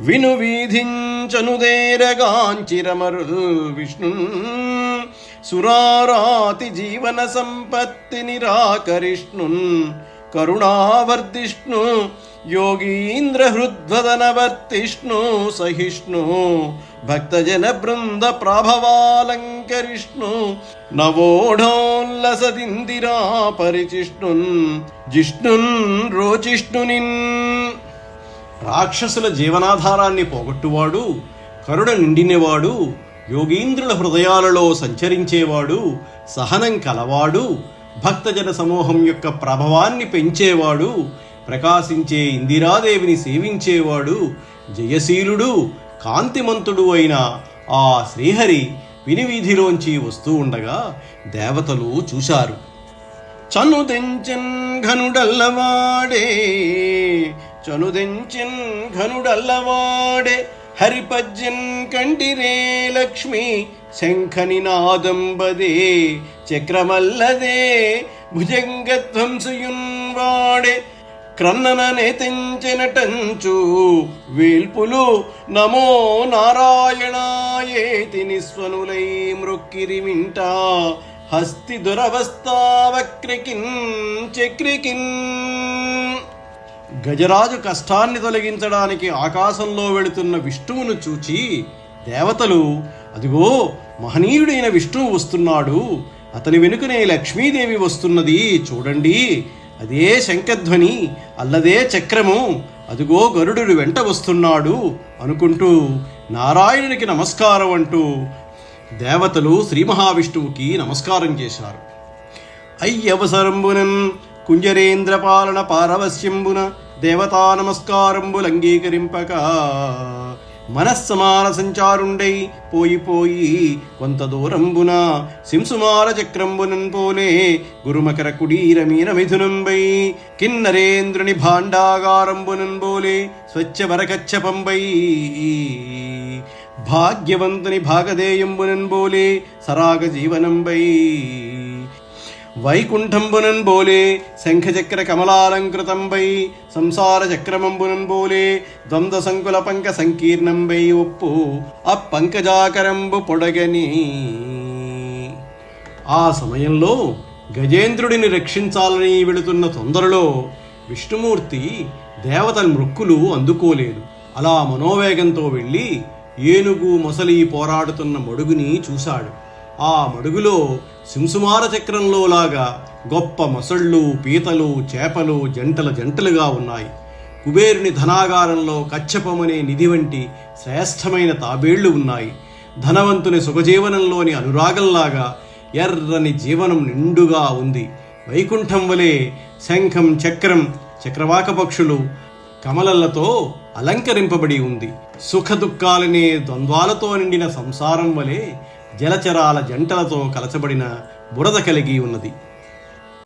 విను వీధించనుదేరగాంచిరమరుల్ విష్ణు సురారాతి జీవన సంపత్తి నిరాకరిష్ణున్ కరుణావర్ధిష్ణు యోగీంద్ర హృద్వదనవర్తిష్ణు సహిష్ణు భక్తజన బృంద ప్రాభవాలంకరిష్ణు నవోఢోల్లసదిందిరా పరిచిష్ణున్ జిష్ణున్ రోచిష్ణునిన్. రాక్షసుల జీవనాధారాన్ని పోగొట్టువాడు, కరుణ నిండినవాడు, యోగీంద్రుల హృదయాలలో సంచరించేవాడు, సహనం కలవాడు, భక్తజన సమూహం యొక్క ప్రభావాన్ని పెంచేవాడు, ప్రకాశించే ఇందిరాదేవిని సేవించేవాడు, జయశీలుడు, కాంతిమంతుడు అయిన ఆ శ్రీహరి వినివీధిలోంచి వస్తూ ఉండగా దేవతలు చూశారు. చనుదెంచెన్ ఘనుడల్లవాడే చనుదెంచెన్ ఘనుడల్లవాడే హరిపజ్జన్ కంటిరే లక్ష్మి శంఖనినాదంబదే చక్రమల్లదే భుజంగధ్వంసుయున్ వాడే క్రన్నననే తెంచెనటంచు వేల్పులు నమో నారాయణాయేతి నిస్వనులై మృక్కిరి వింట హస్తి దురవస్థావక్రికిన్ చక్రికిన్. గజరాజు కష్టాన్ని తొలగించడానికి ఆకాశంలో వెళుతున్న విష్ణువును చూచి దేవతలు, అదిగో మహనీయుడైన విష్ణువు వస్తున్నాడు, అతని వెనుకనే లక్ష్మీదేవి వస్తున్నది చూడండి, అదే శంఖధ్వని, అల్లదే చక్రము, అదిగో గరుడు వెంట వస్తున్నాడు అనుకుంటూ నారాయణునికి నమస్కారం అంటూ దేవతలు శ్రీ మహావిష్ణువుకి నమస్కారం చేశారు. అయ్యవసరంబునన్ కుంజరేంద్ర పాలన పారవస్యంబున దేవతా నమస్కారంబులంగీకరింపక మనస్సమాన సంచారుండై పోయి కొంత దూరంబున సింసుమాల చక్రంబునన్ పోలే గురుమకర కుడీరమీన మిథునంబై కిన్నరేంద్రుని భాండాగారంబునన్ పోలే స్వచ్ఛ వరకచ్చపంబై భాగ్యవంతుని భాగదేయంబునన్ పోలే సరాగ జీవనంబై వైకుంఠంబునన్ బోలే శంఖచక్ర కమలాలంకృతంబై సంసార చక్రమంబునన్ బోలే ద్వంద్వ సంకుల పంక సంకీర్ణంబై ఒప్పు అప్పంకజాకరంబు పొడగని. ఆ సమయంలో గజేంద్రుడిని రక్షించాలని వెళుతున్న తొందరలో విష్ణుమూర్తి దేవతల మృక్కులు అందుకోలేదు. అలా మనోవేగంతో వెళ్ళి ఏనుగు మొసలి పోరాడుతున్న మడుగుని చూశాడు. ఆ మడుగులో సింసుమార చక్రంలో లాగా గొప్ప మొసళ్ళు, పీతలు, చేపలు జంటలుగా ఉన్నాయి. కుబేరుని ధనాగారంలో కచ్చపమనే నిధి వంటి శ్రేష్టమైన తాబేళ్లు ఉన్నాయి. ధనవంతుని సుఖజీవనంలోని అనురాగంలాగా ఎర్రని జీవనం నిండుగా ఉంది. వైకుంఠం వలె శంఖం, చక్రం, చక్రవాక పక్షులు, కమలలతో అలంకరింపబడి ఉంది. సుఖ దుఃఖాలనే ద్వంద్వాలతో నిండిన సంసారం వలె జలచరాల జంటలతో కలచబడిన బురద కలిగి ఉన్నది.